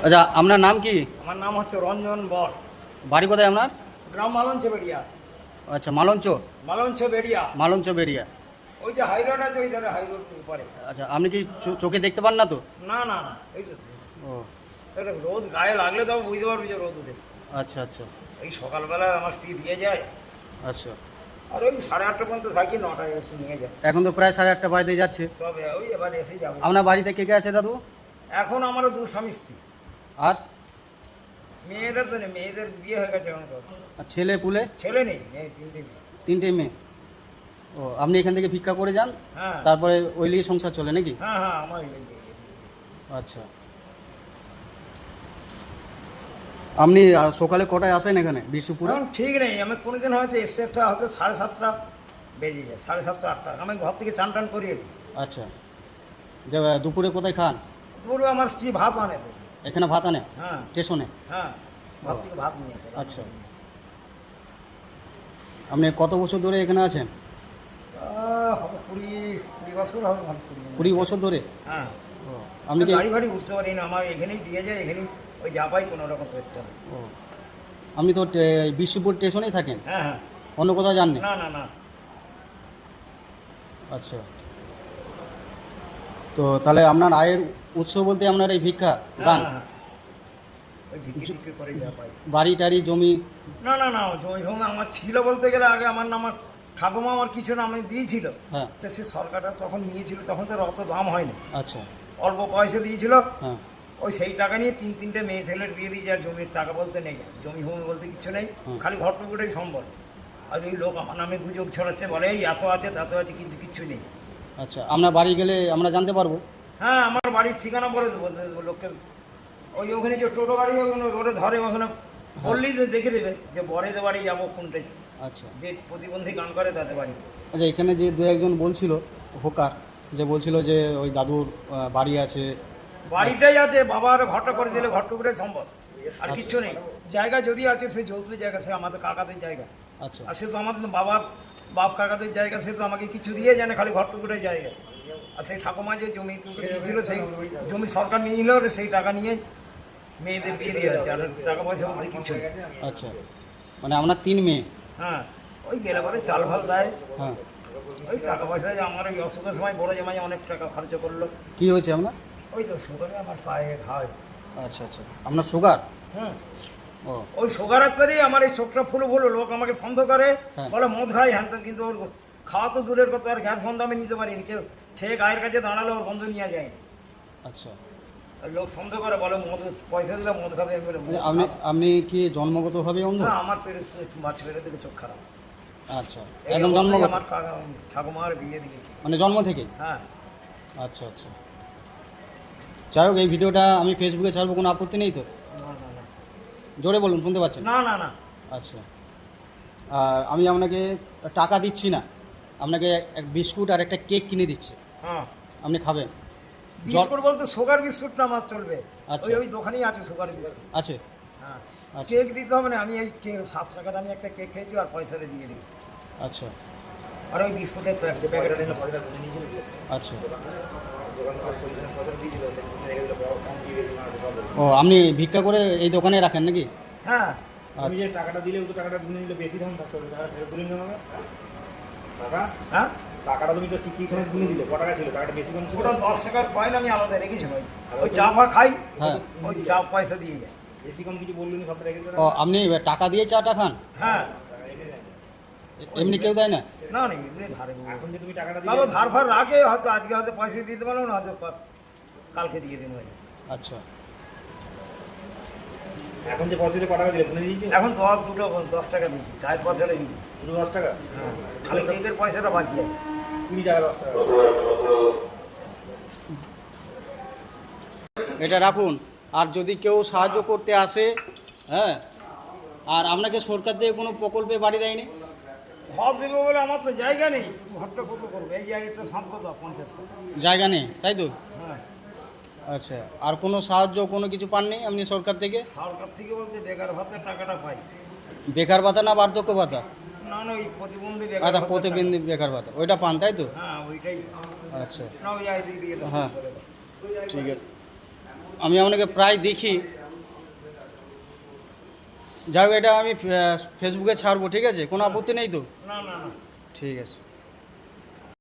আচ্ছা, আপনার নাম কি? আমার নাম হচ্ছে রঞ্জন বর। বাড়ি কোথায় আপনার? গ্রাম মালঞ্চ বেড়িয়া। আচ্ছা, মালঞ্চ। মালঞ্চ বেড়িয়া, মালঞ্চ বেরিয়া। ওই যে হাই রোড আছে, ওই ধারে হাই রোড উপরে। আচ্ছা, আপনি কি চোখে দেখতে পান না তো? না না না, এই তো ও এটা রোদ গায়ে লাগলে তো বুঝতে পারবি যে রোদ উঠে। আচ্ছা আচ্ছা এই সকালবেলা আমার স্ত্রী দিয়ে যায়, আচ্ছা। আর ওই 8:30 পর্যন্ত থাকি, 9টায় এসে নিয়ে যায়। এখন তো প্রায় 8:30 বাজতে যাচ্ছে। তবে ওই এবার এসে যাবে। আপনার বাড়িতে কে কে আছে দাদু? এখন আমারও 2 স্বামী স্ত্রী। আর মেয়েরা তো নেই, মেয়েদের বিয়ে হয়ে গেছে এখন। আর ছেলে পুলে? ছেলে নেই, মেয়ে 3টে মেয়ে। 3টে মেয়ে। ও, আপনি এখান থেকে ভিক্ষা করে যান, হ্যাঁ তারপরে ওই লিগে সংসার চলে নাকি? হ্যাঁ হ্যাঁ, আমার আচ্ছা। আপনি সকালে কটায় আসেন এখানে বিষ্ণুপুরে? এখন ঠিক নেই, আমি কোনোদিন হয়তো স্টেপটা হয়তো 7:30 বেজে যায়, 7:30 8টা। আমি ঘর থেকে চান টান করিয়েছি। আচ্ছা, দুপুরে কোথায় খান? দুপুরে আমার স্ত্রী ভাত আনে তো। এখানে ভাত আনে হ্যাঁ স্টেশনে? হ্যাঁ, ঘর থেকে ভাত নিয়ে আসে। আচ্ছা। আপনি কত বছর ধরে এখানে আছেন? হবে 20 বছর হবে, 20 বছর ধরে? হ্যাঁ। ও, আপনি কি গাড়ি ফাড়ি উঠতে পারি না, আমার এখানেই দিয়ে যায়, এখানেই ওই যা পাই কোনো রকম করতে হবে। ও, আপনি তো বিষ্ণুপুর স্টেশনেই থাকেন, হ্যাঁ হ্যাঁ। অন্য কোথাও যান না? না না না। আচ্ছা। তো তাহলে আপনার আয়ের উৎস বলতে আপনার এই ভিক্ষা গান? হ্যাঁ, হ্যাঁ। ওই ভিক্ষি টিক্ষি করে যা পাই। বাড়ি টাড়ি জমি? না না না, জমি ফমি আমার ছিল বলতে গেলে আগে আমার ঠাকুমা আমার কিছু না আমি দিয়েছিল। হ্যাঁ। তো সে সরকারটা তখন নিয়েছিল, তখন তো অত দাম হয়নি, আচ্ছা। অল্প পয়সা দিয়েছিল। হ্যাঁ। ওই সেই টাকা নিয়ে 3-3টে মেয়ে ছেলের বিয়ে দিয়ে, আর জমির টাকা বলতে নেই, জমি ভূমি বলতে কিছু নেই, হুম। খালি ঘরটুকুটাই সম্বল। আর ওই লোক আমার নামে গুজব ছড়াচ্ছে, বলে এই এত আছে তত আছে, কিন্তু কিচ্ছু নেই। আচ্ছা, আপনার বাড়ি গেলে আমরা জানতে পারবো? হ্যাঁ, আমার বাড়ির ঠিকানা বলে দেবো লোককে। ওখানে যে টোটো গাড়ি ওখানে রোডে ধরে, ওখানে বললেই তো দেখে দেবে যে বরেদের বাড়ি যাবো কোনটাই, আচ্ছা যে প্রতিবন্ধী গান করে তাদের বাড়ি। আচ্ছা। এখানে যে দু একজন বলছিল, হোকার যে বলছিল যে ওই দাদুর বাড়ি আছে। বাড়িটাই আছে, বাবার ঘরটা করে দিলে ঘরটুকুটাই সম্ভব, আর কিচ্ছু নেই। জায়গা যদি আছে, সে যৌথ জায়গা, সে আমাদের কাকাদের জায়গা। আচ্ছা আর সে তো আমাদের বাবার বাপ কাকাদের জায়গা, সে তো আমাকে কিছু দিয়ে জানে, খালি ঘরটুকুটাই জায়গা। আর সেই ঠাকুমা যে জমি দিয়েছিল, সেই জমি সরকার নিয়ে নিল, সেই টাকা নিয়ে মেয়েদের বিয়ে দিয়ে হচ্ছে, আর টাকা পয়সা বলতে কিছু নেই। আচ্ছা, মানে আপনার 3 মেয়ে? হ্যাঁ, ওই গেলে পরে চাল ফাল দেয়, হ্যাঁ। ওই টাকা পয়সা যে আমার ওই অসুখের সময় বড় জামাই অনেক টাকা খরচ করলো। কি হয়েছে আপনার? ওই তো সুগারে আমার পায়ে ঘায়। আচ্ছা আচ্ছা, আপনার সুগার? হ্যাঁ, ও ওই সুগারের তরেই আমার এই চোখটা ফুলো ফুলো, লোক আমাকে সন্দেহ করে, হ্যাঁ। বলে মদ খায় হ্যান ত্যান, কিন্তু ওর খাওয়া তো দূরের কথা, আর গ্যাস বন্ধ আমি নিতে পারিনি, কেউ খেয়ে গায়ের কাছে দাঁড়ালে ওর বন্ধ নিয়ে যায়। আচ্ছা। আর লোক সন্দেহ করে, বলে মদ পয়সা দিলে মদ খাবে। আমি বলি, মদ আপনি খাবো। আপনি কি জন্মগতভাবে অন্ধ? না, আমার পেটে মাছ পেটে থেকে চোখ খারাপ। আচ্ছা, এই একদম অবস্থায় জন্মগত? আমার ঠাকুমার বিয়ে দিয়েছি। মানে জন্ম থেকেই? হ্যাঁ। আচ্ছা আচ্ছা। যাই হোক, এই ভিডিওটা আমি ফেসবুকে ছাড়বো, কোনো আপত্তি নেই তো? না না না জোরে বলুন, শুনতে পাচ্ছেন? না না না। আচ্ছা। আর আমি আপনাকে টাকা দিচ্ছি না, আপনাকে এক বিস্কুট আর একটা কেক কিনে দিচ্ছি, হ্যাঁ, আপনি খাবেন। বিস্কুট বলতে সুগার বিস্কুটটা আমার চলবে। আচ্ছা। ওই ওই দোকানেই আছে সুগার বিস্কুট। আছে? হ্যাঁ, আচ্ছা। কেক দিতে হবে না, আমি এই 7 টাকার আমি একটা কেক খেয়েছি, আর পয়সাটা দিয়ে দিই। আচ্ছা আর ওই বিস্কুটের প্যাকেট নিলে পয়সা তুলে নিয়েছিল। আচ্ছা। ও, আপনি ভিক্ষা করে এই দোকানে রাখেন নাকি? হ্যাঁ, আমি যে টাকাটা দিলে ও তো টাকাটা গুনে নিলে বেশি দাম থাকতো, টাকাটা ফেরত দিলে না আমাকে টাকা। হ্যাঁ, টাকাটা তুমি তো ঠিক সময় গুনে দিলে, ক টাকা ছিল টাকাটা বেশি কম ছিল? ওটা 10 টাকার কয়েন আমি আলাদা রেখেছি ভাই, ওই চা ফা খাই, হ্যাঁ। ওই চা পয়সা দিয়ে যায়। বেশি কম কিছু বললি না, সবটা রেখে দিলে। ও, আপনি টাকা দিয়ে চাটা খান? হ্যাঁ। এমনি কেউ দেয় না? না না, এমনি ধারে এখন যে তুমি টাকাটা বাবা দিলে ধার ফার রাখে, হয়তো আজকে হয়তো পয়সা দিতে পারলো না, হয়তো কালকে দিয়ে দিন ভাই। আচ্ছা। এখন যে পয়সা দিয়ে ক টাকা দিলে গুনে দিয়েছি? এখন তো দুটো 10 টাকা দিচ্ছি, চায়ের পয়সাটা দিচ্ছি। দুটো 10 টাকা? হ্যাঁ, খালি কেকের পয়সাটা বাকি আছে। 20 টাকা 10 টাকা। এটা রাখুন। আর যদি কেউ সাহায্য করতে আসে, হ্যাঁ, আর আপনাকে সরকার থেকে কোনো প্রকল্পে বাড়ি দেয়নি? ঘর দেবো বলে আমার তো জায়গা নেই, ঘরটা কত করবো? এই জায়গাটা সম্পদ 50। জায়গা নেই, তাই তো? হ্যাঁ, আচ্ছা। আর কোনো সাহায্য কোনো কিছু পাননি আপনি সরকার থেকে? সরকার থেকে বলতে বেকার ভাতার টাকাটা পাই। বেকার ভাতা না বার্ধক্য ভাতা? না না, ওই প্রতিবন্ধী বেকার আচ্ছা, ভাতার প্রতিবন্ধী বেকার ভাতা ওইটা পান, তাই তো? টাকা। হ্যাঁ, ওইটাই। আচ্ছা, না, ওই আয় দিয়ে দাও। হ্যাঁ। ঠিক আছে। আমি আপনাকে প্রায় দেখি। যাই হোক, এটা আমি ফেসবুকে ছাড়বো, ঠিক আছে? কোনো আপত্তি নেই তো? না না না ঠিক আছে।